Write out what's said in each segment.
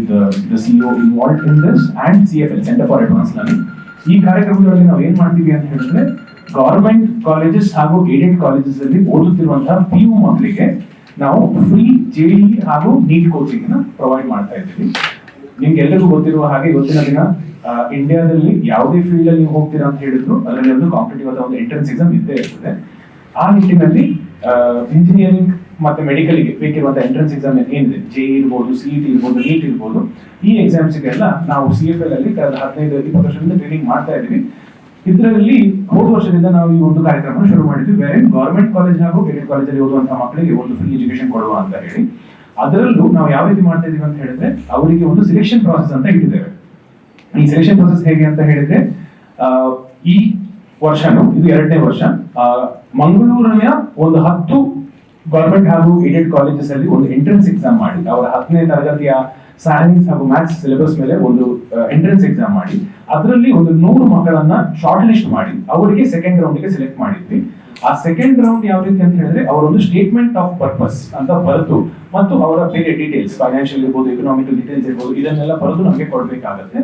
with the CEO involved in this and CFL Center for Advanced Learning. ಈ ಕಾರ್ಯಕ್ರಮಗಳಲ್ಲಿ ನಾವು ಏನ್ ಮಾಡ್ತೀವಿ ಅಂತ ಹೇಳಿದ್ರೆ ಗವರ್ಮೆಂಟ್ ಕಾಲೇಜಸ್ ಹಾಗೂ ಏಡೆಡ್ ಕಾಲೇಜಸ್ ಅಲ್ಲಿ ಓದುತ್ತಿರುವಂತಹ PU ಮಕ್ಕಳಿಗೆ ನಾವು ಫ್ರೀ JEE ಹಾಗೂ ನೀಟ್ ಕೋಚಿಂಗ್ ನ ಪ್ರೊವೈಡ್ ಮಾಡ್ತಾ ಇದ್ದೀವಿ. ನಿಮ್ಗೆ ಎಲ್ಲರಿಗೂ ಗೊತ್ತಿರುವ ಹಾಗೆ ಇವತ್ತಿನ ದಿನ ಇಂಡಿಯಾದಲ್ಲಿ ಯಾವುದೇ ಫೀಲ್ಡ್ ಅಲ್ಲಿ ನೀವು ಹೋಗ್ತೀರಾ ಅಂತ ಹೇಳಿದ್ರು ಅದರಲ್ಲಿ ಒಂದು ಕಾಂಪಿಟೇಟಿವ್ ಆದ ಒಂದು ಎಂಟ್ರೆನ್ಸ್ ಎಕ್ಸಾಮ್ ಇದ್ದೇ ಇರ್ತದೆ. ಆ ನಿಟ್ಟಿನಲ್ಲಿ ಇಂಜಿನಿಯರಿಂಗ್ ಮತ್ತೆ ಮೆಡಿಕಲ್ ಗೆ ಬೇಕಿರುವಂತಹ ಎಂಟ್ರೆನ್ಸ್ ಎಕ್ಸಾಮ್ ಏನಿದೆ JEE ಇರ್ಬೋದು, CET ಇರ್ಬೋದು, ನೀಟ್ ಇರ್ಬೋದು, ಈ ಎಕ್ಸಾಮ್ಸ್ ಗೆಲ್ಲ ನಾವು CFL ಅಲ್ಲಿ ಕಳೆದ 15-20 ವರ್ಷದಿಂದ ಟ್ರೈನಿಂಗ್ ಮಾಡ್ತಾ ಇದ್ದೀವಿ. ಇದರಲ್ಲಿ ಹೋದ ವರ್ಷದಿಂದ ನಾವು ಈ ಒಂದು ಕಾರ್ಯಕ್ರಮ ಶುರು ಮಾಡಿದ್ವಿ. ಬೇರೆ ಗವರ್ಮೆಂಟ್ ಕಾಲೇಜ್ ಹಾಗೂ ಏಡೆಡ್ ಕಾಲೇಜಲ್ಲಿ ಓದುವಂತಹ ಮಕ್ಕಳಿಗೆ ಒಂದು ಫ್ರೀ ಎಜುಕೇಶನ್ ಕೊಡುವ ಅಂತ ಹೇಳಿ. ಅದರಲ್ಲೂ ನಾವು ಯಾವ ರೀತಿ ಮಾಡ್ತಾ ಇದೀವಿ ಅಂತ ಹೇಳಿದ್ರೆ ಅವರಿಗೆ ಒಂದು ಸೆಲೆಕ್ಷನ್ ಪ್ರಾಸೆಸ್ ಅಂತ ಇಟ್ಟಿದ್ದೇವೆ. ಈ ಸೆಲೆಕ್ಷನ್ ಪ್ರಾಸೆಸ್ ಹೇಗೆ ಅಂತ ಹೇಳಿದ್ರೆ ಈ ವರ್ಷನು ಇದು 2ನೇ ವರ್ಷ ಮಂಗಳೂರಿನ ಒಂದು 10 ಗವರ್ಮೆಂಟ್ ಹಾಗೂ ಏಡೆಡ್ ಕಾಲೇಜಸ್ ಅಲ್ಲಿ ಒಂದು ಎಂಟ್ರೆನ್ಸ್ ಎಕ್ಸಾಮ್ ಮಾಡಿ ಅವರ 10ನೇ ತರಗತಿಯ ಸೈನ್ಸ್ ಹಾಗೂ ಮ್ಯಾಥ್ಸ್ ಸಿಲೆಬಸ್ ಮೇಲೆ ಒಂದು ಎಂಟ್ರೆನ್ಸ್ ಎಕ್ಸಾಮ್ ಮಾಡಿ ಅದರಲ್ಲಿ ಒಂದು 100 ಮಕ್ಕಳನ್ನ ಶಾರ್ಟ್ ಲಿಸ್ಟ್ ಮಾಡಿ ಅವರಿಗೆ ಸೆಕೆಂಡ್ ರೌಂಡ್ ಗೆ ಸೆಲೆಕ್ಟ್ ಮಾಡಿದ್ವಿ. ಆ ಸೆಕೆಂಡ್ ರೌಂಡ್ ಯಾವ ರೀತಿ ಅಂತ ಹೇಳಿದ್ರೆ ಅವರೊಂದು ಸ್ಟೇಟ್ಮೆಂಟ್ ಆಫ್ ಪರ್ಪಸ್ ಅಂತ ಬರೆದು ಮತ್ತು ಅವರ ಬೇರೆ ಡೀಟೇಲ್ಸ್ ಫೈನಾನ್ಷಿಯಲ್ ಇರ್ಬೋದು, ಎಕನಾಮಿಕಲ್ ಡೀಟೇಲ್ಸ್ ಇರ್ಬೋದು, ಇದನ್ನೆಲ್ಲ ಬರೆದು ನಮಗೆ ಕೊಡ್ಬೇಕಾಗತ್ತೆ.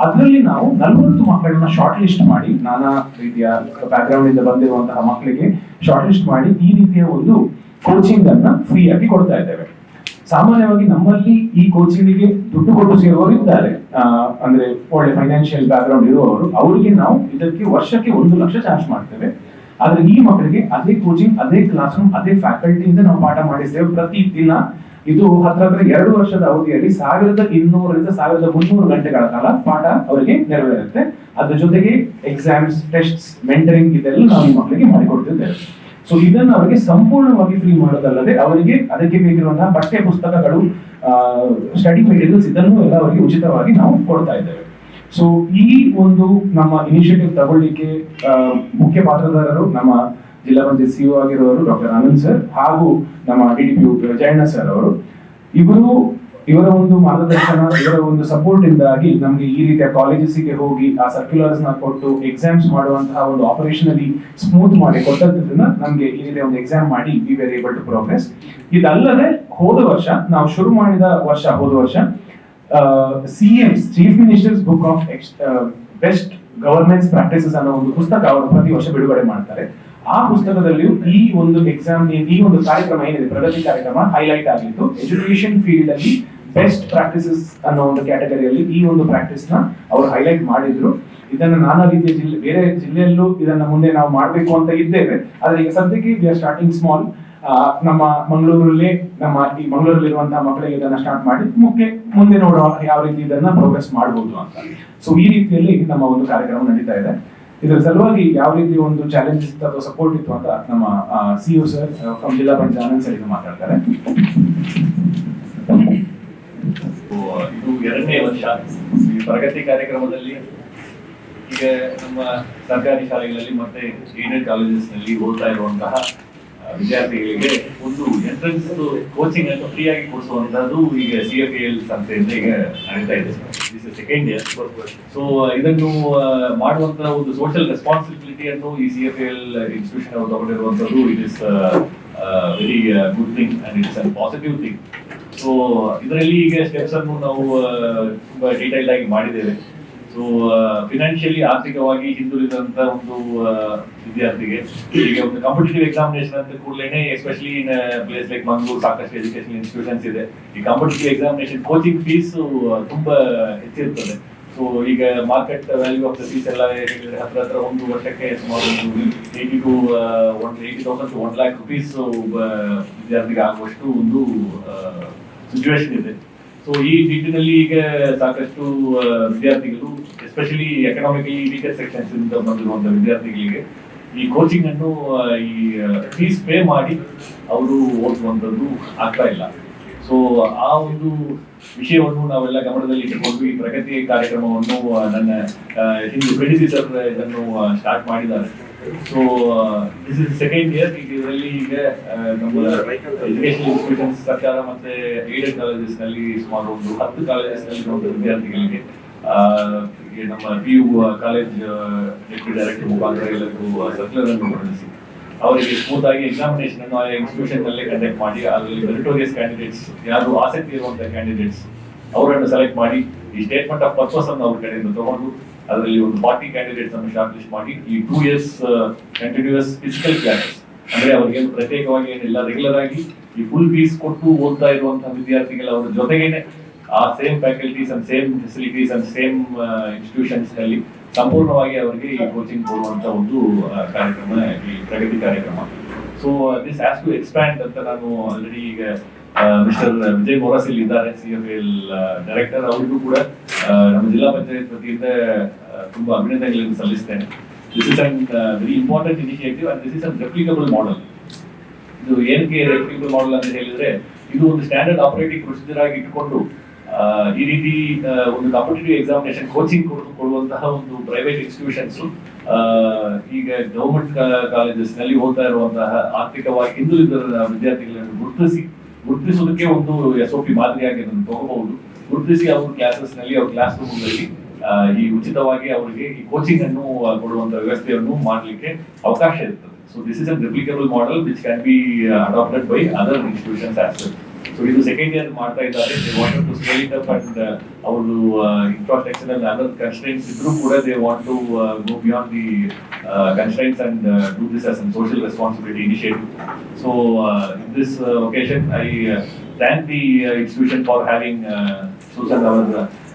ಅದರಲ್ಲಿ ನಾವು 40 ಮಕ್ಕಳನ್ನ ಶಾರ್ಟ್ ಲಿಸ್ಟ್ ಮಾಡಿ ನಾನಾ ರೀತಿಯ ಬ್ಯಾಕ್ ಗ್ರೌಂಡ್ ಇಂದ ಬಂದಿರುವಂತಹ ಮಕ್ಕಳಿಗೆ ಶಾರ್ಟ್ ಲಿಸ್ಟ್ ಮಾಡಿ ಈ ರೀತಿಯ ಒಂದು ಕೋಚಿಂಗ್ ಅನ್ನ ಫ್ರೀ ಆಗಿ ಕೊಡ್ತಾ ಇದ್ದೇವೆ. ಸಾಮಾನ್ಯವಾಗಿ ನಮ್ಮಲ್ಲಿ ಈ ಕೋಚಿಂಗ್ ಗೆ ದುಡ್ಡು ಕೊಟ್ಟು ಸೇರುವವರು ಇದ್ದಾರೆ, ಅಂದ್ರೆ ಒಳ್ಳೆ ಫೈನಾನ್ಷಿಯಲ್ ಬ್ಯಾಕ್ ಗ್ರೌಂಡ್ ಇರುವವರು. ಅವರಿಗೆ ನಾವು ಇದಕ್ಕೆ ವರ್ಷಕ್ಕೆ 1 ಲಕ್ಷ ಚಾರ್ಜ್ ಮಾಡ್ತೇವೆ. ಆದ್ರೆ ಈ ಮಕ್ಕಳಿಗೆ ಅದೇ ಕೋಚಿಂಗ್, ಅದೇ ಕ್ಲಾಸ್ ರೂಮ್, ಅದೇ ಫ್ಯಾಕಲ್ಟಿ ಇಂದ ನಾವು ಪಾಠ ಮಾಡಿಸ್ತೇವೆ ಪ್ರತಿ ದಿನ. ಇದು ಹತ್ರ 2 ವರ್ಷದ ಅವಧಿಯಲ್ಲಿ 1200ರಿಂದ 1300 ಗಂಟೆಗಳ ಕಾಲ ಪಾಠ ಅವರಿಗೆ ನೆರವೇರುತ್ತೆ. ಅದ್ರ ಜೊತೆಗೆ ಎಕ್ಸಾಮ್ಸ್, ಟೆಸ್ಟ್ಸ್, ಮೆಂಟರಿಂಗ್ ಇದೆಲ್ಲ ನಾವು ಈ ಮಕ್ಕಳಿಗೆ ಮಾಡಿಕೊಡ್ತಿದ್ದೇವೆ. ಸೊ ಇದನ್ನು ಅವರಿಗೆ ಸಂಪೂರ್ಣವಾಗಿ ಫ್ರೀ ಮಾಡೋದಲ್ಲದೆ ಅವರಿಗೆ ಅದಕ್ಕೆ ಬೇಕಿರುವಂತಹ ಪಠ್ಯ ಪುಸ್ತಕಗಳು, ಸ್ಟಡಿ ಮೆಟೀರಿಯಲ್ಸ್ ಇದನ್ನು ಎಲ್ಲ ಅವರಿಗೆ ಉಚಿತವಾಗಿ ನಾವು ಕೊಡ್ತಾ ಇದ್ದೇವೆ. ಸೊ ಈ ಒಂದು ನಮ್ಮ ಇನಿಷಿಯೇಟಿವ್ ತಗೊಳ್ಳಿಕ್ಕೆ ಮುಖ್ಯ ಪಾತ್ರಧಾರರು ನಮ್ಮ ಜಿಲ್ಲಾ ಪಂಚಾಯತ್ CEO ಆಗಿರುವವರು ಡಾಕ್ಟರ್ ಆನಂದ್ ಸರ್ ಹಾಗೂ ನಮ್ಮ DDPO ಜಯಣ್ಣ ಸರ್ ಅವರು. ಇವರ ಒಂದು ಮಾರ್ಗದರ್ಶನ, ಇವರ ಒಂದು ಸಪೋರ್ಟ್ ಇಂದಾಗಿ ನಮ್ಗೆ ಈ ರೀತಿಯ ಕಾಲೇಜಸ್ಗೆ ಹೋಗಿ ಆ ಸರ್ಕ್ಯುಲರ್ಸ್ ನ ಕೊಟ್ಟು ಎಕ್ಸಾಮ್ಸ್ ಮಾಡುವಂತಹ ಒಂದು ಆಪರೇಷನಲಿ ಸ್ಮೂತ್ ಮಾಡಿ ಕೊಟ್ಟದ್ರಿಂದ ನಮ್ಗೆ ಈ ರೀತಿಯ ಒಂದು ಎಕ್ಸಾಮ್ ಮಾಡಿ we were able to progress. ಇದಲ್ಲದೆ ಹೋದ ವರ್ಷ ನಾವು ಶುರು ಮಾಡಿದ ಹೋದ ವರ್ಷ CM's chief ministers book of best governance practices ಅನ್ನೋ ಒಂದು ಪುಸ್ತಕ ಅವರು ಪ್ರತಿ ವರ್ಷ ಬಿಡುಗಡೆ ಮಾಡ್ತಾರೆ. ಆ ಪುಸ್ತಕದಲ್ಲಿಯೂ ಈ ಒಂದು ಎಕ್ಸಾಮ್, ಈ ಒಂದು ಕಾರ್ಯಕ್ರಮ ಏನಿದೆ ಪ್ರಗತಿ ಕಾರ್ಯಕ್ರಮ ಹೈಲೈಟ್ ಆಗಿತ್ತು. ಎಜುಕೇಶನ್ ಫೀಲ್ಡ್ ಅಲ್ಲಿ ಬೆಸ್ಟ್ ಪ್ರಾಕ್ಟೀಸಸ್ ಅನ್ನೋ ಒಂದು ಕ್ಯಾಟಗರಿಯಲ್ಲಿ ಈ ಒಂದು ಪ್ರಾಕ್ಟೀಸ್ ನ ಅವರು ಹೈಲೈಟ್ ಮಾಡಿದ್ರು. ಇದನ್ನ ನಾನಾ ರೀತಿಯ ಬೇರೆ ಜಿಲ್ಲೆಯಲ್ಲೂ ಇದನ್ನ ಮುಂದೆ ನಾವು ಮಾಡಬೇಕು ಅಂತ ಇದ್ದೇವೆ. ಆದ್ರೆ ಈಗ ಸದ್ಯಕ್ಕೆ ವಿ ಆರ್ ಸ್ಟಾರ್ಟಿಂಗ್ ಸ್ಮಾಲ್. ನಮ್ಮ ಮಂಗಳೂರಲ್ಲಿರುವಂತಹ ಮಕ್ಕಳಿಗೆ ಇದನ್ನ ಸ್ಟಾರ್ಟ್ ಮಾಡಿ ಮುಂದೆ ನೋಡುವ ಯಾವ ರೀತಿ ಇದನ್ನ ಪ್ರೋಗ್ರೆಸ್ ಮಾಡಬಹುದು ಅಂತ. ಸೊ ಈ ರೀತಿಯಲ್ಲಿ ನಮ್ಮ ಒಂದು ಕಾರ್ಯಕ್ರಮ ನಡೀತಾ ಇದೆ. ಇದರ ಸಲುವಾಗಿ ಯಾವ ರೀತಿ ಒಂದು ಚಾಲೆಂಜಸ್ ಅಥವಾ ಸಪೋರ್ಟ್ ಇತ್ತು ಅಂತ ನಮ್ಮ CEO ಸರ್ ಫ್ರಮ್ ಜಿಲ್ಲಾ ಪಂಚಾಯತ್ ಆನಂದ್ ಸರ್ ಮಾತಾಡ್ತಾರೆ. ಇದು 2ನೇ ವರ್ಷ ಈ ಪ್ರಗತಿ ಕಾರ್ಯಕ್ರಮದಲ್ಲಿ. ಈಗ ನಮ್ಮ ಸರ್ಕಾರಿ ಶಾಲೆಗಳಲ್ಲಿ ಮತ್ತೆ ಏಡೆಡ್ ಕಾಲೇಜಸ್ ನಲ್ಲಿ ಓದ್ತಾ ಇರುವಂತಹ ವಿದ್ಯಾರ್ಥಿಗಳಿಗೆ ಒಂದು ಎಂಟ್ರೆನ್ಸ್ ಕೋಚಿಂಗ್ ಅನ್ನು ಫ್ರೀ ಆಗಿ ಕೊಡಿಸುವಂತದ್ದು ಈಗ CFL ಸಂಸ್ಥೆಯಿಂದ ಈಗ ನಡೀತಾ ಇದೆ. This is second year. So ಇದನ್ನು ಮಾಡುವಂತಹ ಒಂದು ಸೋಷಿಯಲ್ ರೆಸ್ಪಾನ್ಸಿಬಿಲಿಟಿಯನ್ನು ಈ CFL ಇನ್ಸ್ಟಿಟ್ಯೂಷನ್ ಅವರು ತಗೊಂಡಿರುವಂತದ್ದು it is very good thing and it's a positive thing. So ಇದರಲ್ಲಿ ಈಗ ಸ್ಟೆಪ್ಸ್ ಅನ್ನು ನಾವು ತುಂಬಾ ಡೀಟೈಲ್ಡ್ ಆಗಿ ಮಾಡಿದ್ದೇವೆ. ಸೊ ಫಿನಾನ್ಷಿಯಲಿ ಆರ್ಥಿಕವಾಗಿ ಹಿಂದುಳಿದಂತ ಒಂದು ವಿದ್ಯಾರ್ಥಿಗೆ ಈಗ ಒಂದು ಕಾಂಪಿಟೇಟಿವ್ ಎಕ್ಸಾಮಿನೇಷನ್ ಅಂತ ಕೂಡಲೇ especially in place like Mangaluru ಸಾಕಷ್ಟು ಎಜುಕೇಶನ್ ಇನ್ಸ್ಟಿಟ್ಯೂಷನ್ಸ್ ಇದೆ. ಈ ಕಾಂಪಿಟೇಟಿವ್ ಎಕ್ಸಾಮಿನೇಷನ್ ಕೋಚಿಂಗ್ ಫೀಸ್ ತುಂಬಾ ಹೆಚ್ಚಿರ್ತದೆ. ಸೊ ಈಗ market value of the fees ಎಲ್ಲ ಹೇಳಿದ್ರೆ ಹತ್ರ ಒಂದು ವರ್ಷಕ್ಕೆ ಸುಮಾರು 80,000 to 1 lakh rupees ವಿದ್ಯಾರ್ಥಿಗೆ ಆಗುವಷ್ಟು ಒಂದು ಸಿಚುವೇಶನ್ ಇದೆ. ಸೊ ಈ ನಿಟ್ಟಿನಲ್ಲಿ ಈಗ ಸಾಕಷ್ಟು ವಿದ್ಯಾರ್ಥಿಗಳು ಎಸ್ಪೆಷಲಿ ಎಕನಾಮಿಕಲಿ ವೀಕರ್ ಸೆಕ್ಷನ್ಸ್ ಇಂದ ಬಂದಿರುವಂತಹ ವಿದ್ಯಾರ್ಥಿಗಳಿಗೆ ಈ ಕೋಚಿಂಗ್ ಅನ್ನು ಈ ಫೀಸ್ ಪೇ ಮಾಡಿ ಅವರು ಓದುವಂಥದ್ದು ಆಗ್ತಾ ಇಲ್ಲ. ಸೊ ಆ ಒಂದು ವಿಷಯವನ್ನು ನಾವೆಲ್ಲ ಗಮನದಲ್ಲಿ ಇಟ್ಟುಕೊಂಡು ಈ ಪ್ರಗತಿ ಕಾರ್ಯಕ್ರಮವನ್ನು ನನ್ನ ಹಿಂದೆ ಪ್ರೆಡಿಸಿಸರ್ ಇದನ್ನು ಸ್ಟಾರ್ಟ್ ಮಾಡಿದ್ದಾರೆ. So this is second year. ಇದರಲ್ಲಿ ಈಗ ನಮ್ಮ ಎಜುಕೇಶನ್ ಇನ್ಸ್ಟಿಟ್ಯೂಷನ್ಸ್ ಸರ್ಕಾರ ಮತ್ತೆ ಏಡೆಡ್ ಕಾಲೇಜಸ್ ನಲ್ಲಿ ಸುಮಾರು ಒಂದು 10 ಕಾಲೇಜಸ್ ನಲ್ಲಿ ವಿದ್ಯಾರ್ಥಿಗಳಿಗೆ ನಮ್ಮ PU ಕಾಲೇಜ್ ಡೆಪ್ಯೂಟಿ ಡೈರೆಕ್ಟರ್ ಮುಖಾಂತರ ಎಲ್ಲರಿಗೂ ಸರ್ಕ್ಯುಲರ್ ಅನ್ನು ಹೊರಡಿಸಿ ಅವರಿಗೆ ಸ್ಮೂತ್ ಆಗಿ ಎಕ್ಸಾಮಿನೇಷನ್ ಅನ್ನು ಆ ಇನ್ಸ್ಟಿಟ್ಯೂಷನ್ ನಲ್ಲೇ ಕಂಡಕ್ಟ್ ಮಾಡಿ ಅದರಲ್ಲಿ ಮೆರಿಟೋರಿಯಸ್ ಕ್ಯಾಂಡಿಡೇಟ್ಸ್, ಯಾರು ಆಸಕ್ತಿ ಇರುವಂತಹ ಕ್ಯಾಂಡಿಡೇಟ್ಸ್ ಅವರನ್ನು ಸೆಲೆಕ್ಟ್ ಮಾಡಿ ಈ ಸ್ಟೇಟ್ಮೆಂಟ್ ಆಫ್ ಪರ್ಪಸ್ ಅನ್ನು ಅವ್ರ ಕಡೆಯಿಂದ ತಗೊಂಡು ಅದರಲ್ಲಿ ಒಂದು 40 ಕ್ಯಾಂಡಿಡೇಟ್ಸ್ ಅನ್ನು ಶಾರ್ಟ್ ಲಿಸ್ಟ್ ಮಾಡಿ ಈ 2 years ಕಂಟಿನ್ಯೂಸ್ ಫಿಸಿಕಲ್ ಕ್ಲಾಸಸ್ ಅಂದ್ರೆ ಅವ್ರಿಗೆ ಪ್ರತ್ಯೇಕವಾಗಿ ಏನಿಲ್ಲ, ರೆಗ್ಯುಲರ್ ಆಗಿ ಈ ಫುಲ್ ಫೀಸ್ ಕೊಟ್ಟು ಓದ್ತಾ ಇರುವಂತಹ ವಿದ್ಯಾರ್ಥಿಗಳ ಅವರ ಜೊತೆಗೇನೆ ಆ same faculties and same facilities and same institutions ನಲ್ಲಿ ಸಂಪೂರ್ಣವಾಗಿ ಅವರಿಗೆ ಈ ಕೋಚಿಂಗ್ ಕೊಡುವಂತ ಒಂದು ಕಾರ್ಯಕ್ರಮ ಈ ಪ್ರಗತಿ ಕಾರ್ಯಕ್ರಮ. So this has to expand ಅಂತ ನಾನು ಆಲ್ರೆಡಿ ಈಗ ಮಿಸ್ಟರ್ ವಿಜಯ್ ಮೊರಾಸಿಲ್ ಇದ್ದಾರೆ CFL ಡೈರೆಕ್ಟರ್, ಅವ್ರಿಗೂ ಕೂಡ ನಮ್ಮ ಜಿಲ್ಲಾ ಪಂಚಾಯತ್ ವತಿಯಿಂದ ತುಂಬಾ ಅಭಿನಂದನೆಗಳನ್ನು ಸಲ್ಲಿಸ್ತೇನೆ. This is an very important initiative and this is an replicable model. ಇದು ಏನಕ್ಕೆ ರೆಪ್ಲಿಕಬಲ್ ಮಾಡೆಲ್ ಅಂತ ಹೇಳಿದ್ರೆ ಇದು ಒಂದು ಸ್ಟ್ಯಾಂಡರ್ಡ್ ಆಪರೇಟಿಂಗ್ ಪ್ರೊಸೀಜರ್ ಆಗಿ ಇಟ್ಕೊಂಡು ಈ ರೀತಿ ಒಂದು ಕಾಂಪಿಟೇಟಿವ್ ಎಕ್ಸಾಮಿನೇಷನ್ ಕೋಚಿಂಗ್ ಕೊಡುವಂತಹ ಒಂದು ಪ್ರೈವೇಟ್ ಇನ್ಸ್ಟಿಟ್ಯೂಷನ್ಸ್ ಈಗ ಗವರ್ಮೆಂಟ್ ಕಾಲೇಜಸ್ ನಲ್ಲಿ ಓದ್ತಾ ಇರುವಂತಹ ಆರ್ಥಿಕವಾಗಿ ಹಿಂದುಳಿದ ವಿದ್ಯಾರ್ಥಿಗಳನ್ನು ಗುರುತಿಸೋದಕ್ಕೆ ಒಂದು SOP ಮಾದರಿಯಾಗಿ ಅದನ್ನು ತಗೋಬಹುದು. ಗುರುತಿಸಿ ಅವ್ರ ಕ್ಲಾಸಸ್ ನಲ್ಲಿ ಅವ್ರ ಕ್ಲಾಸ್ ರೂಮ್ ನಲ್ಲಿ ಈ ಉಚಿತವಾಗಿ ಅವರಿಗೆ ಈ ಕೋಚಿಂಗ್ ಅನ್ನು ಕೊಡುವಂತ ವ್ಯವಸ್ಥೆಯನ್ನು ಮಾಡಲಿಕ್ಕೆ ಅವಕಾಶ ಇರ್ತದೆ. So this is a replicable model which can be adapted by other institutions as well. So ಇದು ಸೆಕೆಂಡ್ ಇಯರ್ ಮಾಡ್ತಾ ಇದ್ದಾರೆ. They want to scale it up and ಅವರು ಇನ್ಫ್ರಾಸ್ಟ್ರಕ್ಚರ್ ಅಂಡ್ ಅದರ್ ಕನ್ಸ್ಟ್ರೈನ್ಸ್ ಇದ್ರೂ ಕೂಡ they want to go beyond the constraints and do this as an social responsibility initiative. So in this occasion I thank the institution for having Susan our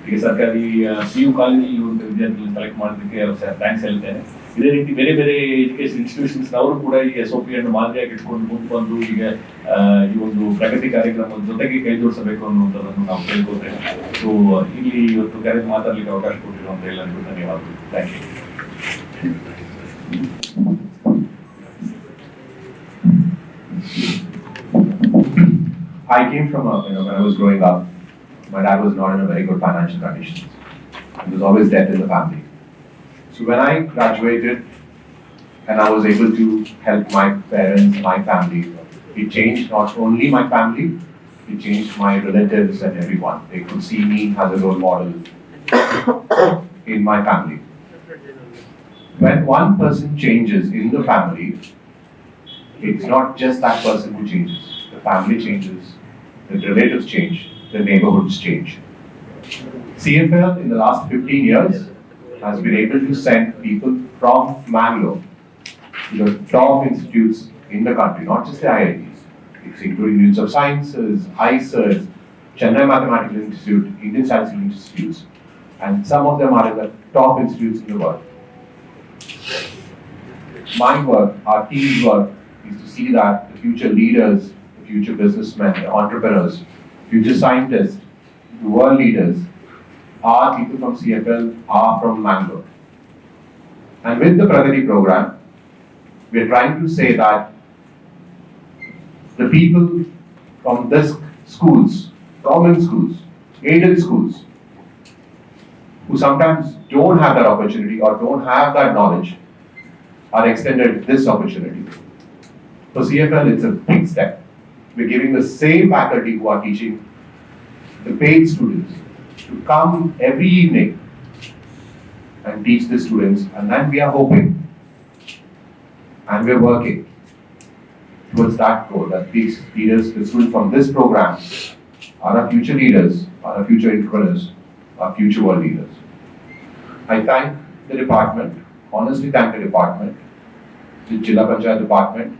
ಈಗ ಸರ್ಕಾರಿ PU ಕಾಲೇಜಲ್ಲಿ ವಿದ್ಯಾರ್ಥಿಗಳನ್ನು select ಮಾಡೋದಕ್ಕೆ thanks ಹೇಳ್ತೇನೆ. ಇದೇ ರೀತಿ ಬೇರೆ ಬೇರೆ ಎಜುಕೇಶನ್ ಇನ್ಸ್ಟಿಟ್ಯೂಷನ್ಸ್ ಅವರು ಕೂಡ ಈ SOP ಅನ್ನು ಮಾದರಿಯಾಗಿ ಇಟ್ಕೊಂಡು ಮುಂದೆ ಬಂದು ಈಗ ಈ ಒಂದು ಪ್ರಗತಿ ಕಾರ್ಯಕ್ರಮದ ಜೊತೆಗೆ ಕೈ ಜೋಡಿಸಬೇಕು ಅನ್ನುವಂಥದ್ದನ್ನು ನಾವು ಕೇಳ್ಕೊಳ್ತೇವೆ. ಸೊ ಇಲ್ಲಿ ಇವತ್ತು ಕರೆದು ಮಾತಾಡ್ಲಿಕ್ಕೆ ಅವಕಾಶ ಕೊಟ್ಟಿರುವಂತ ಎಲ್ಲರಿಗೂ ಧನ್ಯವಾದಗಳು. Thank you. I came from when I was growing up, my dad was not in a very good financial condition. There was always debt in the family. So when I graduated and I was able to help my parents, my family, it changed not only my family, it changed my relatives and everyone. They could see me as a role model in my family. When one person changes in the family, it's not just that person who changes. The family changes, the relatives change, the neighborhoods change. CFL in the last 15 years has been able to send people from Mangalore to the top institutes in the country, not just the IITs. It's including Institute of Sciences, ICERS, Chennai Mathematical Institute, Indian Statistical Institutes, and some of them are in the top institutes in the world. My work, our team's work, is to see that the future leaders, the future businessmen, the entrepreneurs, future scientists, the world leaders, are people from CFL, are from Mangalore. And with the Pragati program, we are trying to say that the people from this schools, government schools, aided schools, who sometimes don't have that opportunity or don't have that knowledge, are extended this opportunity. For CFL, it's a big step. We're giving the same faculty who are teaching the paid students to come every evening and teach the students, and then we are hoping and we're working towards that goal, that these leaders, the students from this program are our future leaders, are our future entrepreneurs, our future world leaders. I thank the department, honestly thank the department, the Jilla Panchayat department,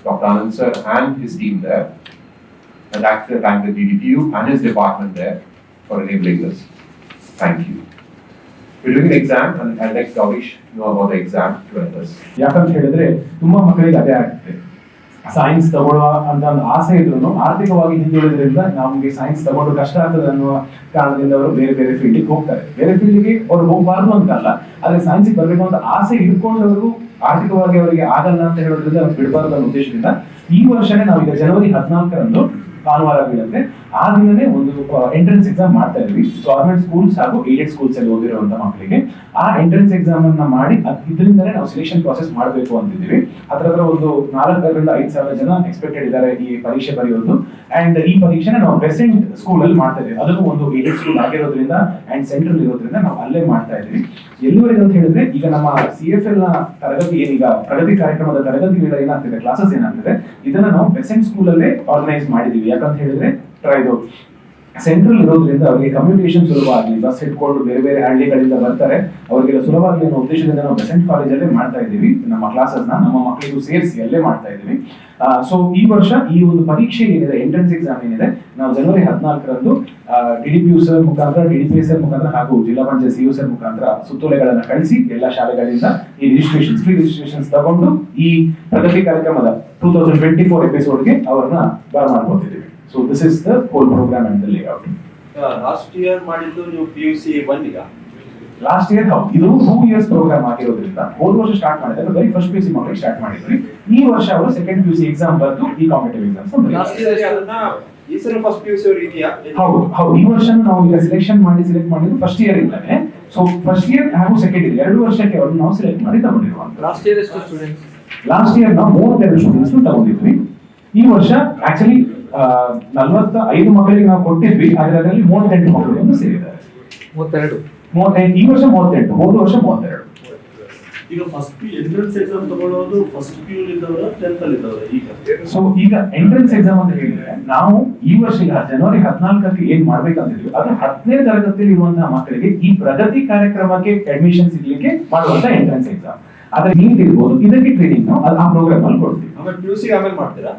Dr. Anand sir and his team there. And actually thank the DDPU and his department there for enabling this. Thank you. We're doing an exam and I'd like Gavish to know about the exam to help us. ಯಾಕಂತ ಹೇಳಿದ್ರೆ ತುಂಬಾ ಮಕ್ಕಳಿಗೆ ಅದೇ ಆಗುತ್ತೆ. Science ತಗೊಳ್ಳುವ ಅಂತ ಒಂದು ಆಸೆ ಇದ್ರು ಆರ್ಥಿಕವಾಗಿ ಹಿಂದುಳಿದ್ರಿಂದ ನಮ್ಗೆ ಸೈನ್ಸ್ ತಗೊಂಡು ಕಷ್ಟ ಆಗ್ತದೆ ಅನ್ನುವ ಕಾರಣದಿಂದ ಅವರು ಬೇರೆ ಬೇರೆ ಫೀಲ್ಡಿಗೆ ಹೋಗ್ತಾರೆ. ಬೇರೆ ಫೀಲ್ಡಿಗೆ ಅವ್ರು ಹೋಗ್ಬಾರ್ದು ಅಂತಲ್ಲ, ಆದ್ರೆ ಸೈನ್ಸ್ ಬರ್ಬೇಕು ಅಂತ ಆಸೆ ಇಟ್ಕೊಂಡವರು ಆರ್ಥಿಕವಾಗಿ ಅವರಿಗೆ ಆಗಲ್ಲ ಅಂತ ಹೇಳೋದ್ರಿಂದ ಅವ್ರು ಬಿಡಬಾರ್ದು ಅನ್ನೋ ಉದ್ದೇಶದಿಂದ ಈ ವರ್ಷನೇ ನಾವೀಗ ಜನವರಿ 14ರಂದು ಭಾನುವಾರ ಬೀಳುತ್ತೆ ಆ ದಿನನೇ ಒಂದು ಎಂಟ್ರೆನ್ಸ್ ಎಕ್ಸಾಮ್ ಮಾಡ್ತಾ ಇದ್ವಿ. ಗವರ್ಮೆಂಟ್ ಸ್ಕೂಲ್ಸ್ ಹಾಗೂ ಏಡೆಡ್ ಸ್ಕೂಲ್ಸ್ ಅಲ್ಲಿ ಓದಿರುವಂತ ಮಕ್ಕಳಿಗೆ ಆ ಎಂಟ್ರೆನ್ಸ್ ಎಕ್ಸಾಮ್ ಅನ್ನ ಮಾಡಿ ಇದರಿಂದನೇ ನಾವು ಸೆಲೆಕ್ಷನ್ ಪ್ರಾಸೆಸ್ ಮಾಡಬೇಕು ಅಂತಿದ್ದೀವಿ. ಅದರ ಒಂದು 4,000 ರಿಂದ 5,000 ಜನ ಎಕ್ಸ್ಪೆಕ್ಟೆಡ್ ಇದ್ದಾರೆ ಈ ಪರೀಕ್ಷೆ ಬರೆಯೋದು. ಅಂಡ್ ಈ ಪರೀಕ್ಷೆನ ನಾವು ಪ್ರೆಸೆಂಟ್ ಸ್ಕೂಲ್ ಅಲ್ಲಿ ಮಾಡ್ತಾ ಇದ್ದೀವಿ. ಅದನ್ನು ಒಂದು ಏಡೆಡ್ ಸ್ಕೂಲ್ ಆಗಿರೋದ್ರಿಂದ ಅಂಡ್ ಸೆಂಟ್ರಲ್ ಇರೋದ್ರಿಂದ ನಾವು ಅಲ್ಲೇ ಮಾಡ್ತಾ ಇದ್ದೀವಿ. ಎಲ್ಲಿವರೆಗೆ ಅಂತ ಹೇಳಿದ್ರೆ ಈಗ ನಮ್ಮ CFL ನ ತರಗತಿ ಏನೀಗ ಪ್ರಗತಿ ಕಾರ್ಯಕ್ರಮದ ತರಗತಿಗಳ ಏನಾಗ್ತಿದೆ, ಕ್ಲಾಸಸ್ ಏನಾಗ್ತಿದೆ, ಇದನ್ನ ನಾವು ಪ್ರೆಸೆಂಟ್ ಸ್ಕೂಲ್ ಅಲ್ಲೇ ಆರ್ಗನೈಸ್ ಮಾಡಿದೀವಿ. ಯಾಕಂತ ಹೇಳಿದ್ರೆ ಇದು ಸೆಂಟ್ರಲ್ ಇರೋದ್ರಿಂದ ಅವರಿಗೆ ಕಮ್ಯುನಿಕೇಶನ್ ಸುಲಭ ಆಗಲಿ, ಬಸ್ ಇಟ್ಕೊಂಡು ಬೇರೆ ಬೇರೆ ಹಳ್ಳಿಗಳಿಂದ ಬರ್ತಾರೆ, ಅವರಿಗೆಲ್ಲ ಸುಲಭ ಆಗಲಿ ಅನ್ನೋ ಉದ್ದೇಶದಿಂದ ನಾವು ಬೆಸೆಂಟ್ ಕಾಲೇಜಲ್ಲೇ ಮಾಡ್ತಾ ಇದ್ದೀವಿ ನಮ್ಮ ಕ್ಲಾಸಸ್ನ, ನಮ್ಮ ಮಕ್ಕಳಿಗೂ ಸೇರಿಸಿ ಅಲ್ಲೇ ಮಾಡ್ತಾ ಇದ್ದೀವಿ. ಸೊ ಈ ವರ್ಷ ಈ ಒಂದು ಪರೀಕ್ಷೆ ಏನಿದೆ, ಎಂಟ್ರೆನ್ಸ್ ಎಕ್ಸಾಮ್ ಏನಿದೆ, ನಾವು ಜನವರಿ 14ರಂದು DDPU ಸರ್ ಮುಖಾಂತರ, DDPI ಸರ್ ಮುಖಾಂತರ ಹಾಗೂ ಜಿಲ್ಲಾ ಪಂಚಾಯತ್ CO ಸರ್ ಮುಖಾಂತರ ಸುತ್ತೋಲೆಗಳನ್ನ ಕಳಿಸಿ ಎಲ್ಲ ಶಾಲೆಗಳಿಂದ ಈ ರಿಜಿಸ್ಟ್ರೇಷನ್, ಫ್ರೀ ರಿಜಿಸ್ಟ್ರೇಷನ್ಸ್ ತಗೊಂಡು ಈ ಪ್ರಗತಿ ಕಾರ್ಯಕ್ರಮದ 2024 ಎಪಿಸೋಡ್ಗೆ ಅವರನ್ನ ಮಾಡ್ಕೊತಿದ್ದೀವಿ. So this is the whole programme and the layout. Last year ಮಾಡಿದ್ದು ನೀವು PUC 1 ಈಗ ಲಾಸ್ಟ್ ಇಯರ್ ಹೌದು, ಇದು 2 years ಪ್ರೋಗ್ರಾಮ್ ಆಗಿರೋದ್ರಿಂದ ಹೋದ ವರ್ಷ ಸ್ಟಾರ್ಟ್ ಮಾಡಿದಾಗ ಬರೀ ಫಸ್ಟ್ PUC ಮಕ್ಕಳಿಗೆ ಸ್ಟಾರ್ಟ್ ಮಾಡಿದ್ವಿ. ಈ ವರ್ಷ ಅವರು ಸೆಕೆಂಡ್ PUC ಎಕ್ಸಾಮ್ ಬರೆದು ಈ ಕಾಂಪಿಟೇಟಿವ್ ಎಕ್ಸಾಮ್ಸ್ ಲಾಸ್ಟ್ ಇಯರ್ ಅದನ್ನ ಈ ಸಲ ಫಸ್ಟ್ PUC ಅವರು ಇದೆಯಾ? ಹೌದು ಈ ವರ್ಷ ನಾವು ಈಗ ಸೆಲೆಕ್ಟ್ ಮಾಡಿದ್ದು ಫಸ್ಟ್ ಇಯರ್ ಇಂದಾನೆ. ಸೊ ಫಸ್ಟ್ ಇಯರ್ ಹಾಗೂ ಸೆಕೆಂಡ್ ಇಯರ್ 2 ವರ್ಷಕ್ಕೆ ಅವ್ರನ್ನ ನಾವು ಸೆಲೆಕ್ಟ್ ಮಾಡಿ ತಗೊಂಡಿರುವಂತ. ಲಾಸ್ಟ್ ಇಯರ್ ಎಷ್ಟು ಸ್ಟೂಡೆಂಟ್ಸ್? ಲಾಸ್ಟ್ ಇಯರ್ ನಾವು 32 ಸ್ಟೂಡೆಂಟ್ಸ್ ತಗೊಂಡಿದ್ವಿ. ಈ ವರ್ಷ ಆಕ್ಚುಲಿ 45 ಮಕ್ಕಳಿಗೆ ನಾವು ಕೊಟ್ಟಿದ್ವಿ, ಆದ್ರೆ ಅದರಲ್ಲಿ 38 ಮಕ್ಕಳು ಸೇರಿದ್ದಾರೆ. 38 ಈ ವರ್ಷ 38, ಹೋದ ವರ್ಷ 32. ಈಗ ಫಸ್ಟ್ ಎಂಟ್ರೆನ್ಸ್ ಎಕ್ಸಾಮ್ ತಗೊಳ್ಳೋದು ಫಸ್ಟ್ PU ಇದ್ದವರ 10th ಅಲ್ಲಿ ಇದ್ದವರ ಈಗ. ಸೊ ಈಗ ಎಂಟ್ರೆನ್ಸ್ ಎಕ್ಸಾಮ್ ಅಂತ ಹೇಳಿದ್ರೆ ನಾವು ಈ ವರ್ಷ ಈಗ ಜನವರಿ 14ಕ್ಕೆ ಏನ್ ಮಾಡ್ಬೇಕಂತಿದ್ವಿ, ಅದು 10ನೇ ತರಗತಿಯಲ್ಲಿ ಇರುವಂತಹ ಮಕ್ಕಳಿಗೆ ಈ ಪ್ರಗತಿ ಕಾರ್ಯಕ್ರಮಕ್ಕೆ ಅಡ್ಮಿಷನ್ ಸಿಗ್ಲಿಕ್ಕೆ ಮಾಡುವಂತ ಎಂಟ್ರೆನ್ಸ್ ಎಕ್ಸಾಮ್. ಆದ್ರೆ ನೀವು ತಿಳ್ಬೋದು ಇದಕ್ಕೆ ಟ್ರೈನಿಂಗ್ ನಾವು ಆ ಪ್ರೋಗ್ರಾಮ್ ಅಲ್ಲಿ ಕೊಡ್ತೀವಿ. ಆಮೇಲೆ PUC ಆಮೇಲೆ ಮಾಡ್ತೀರಾ?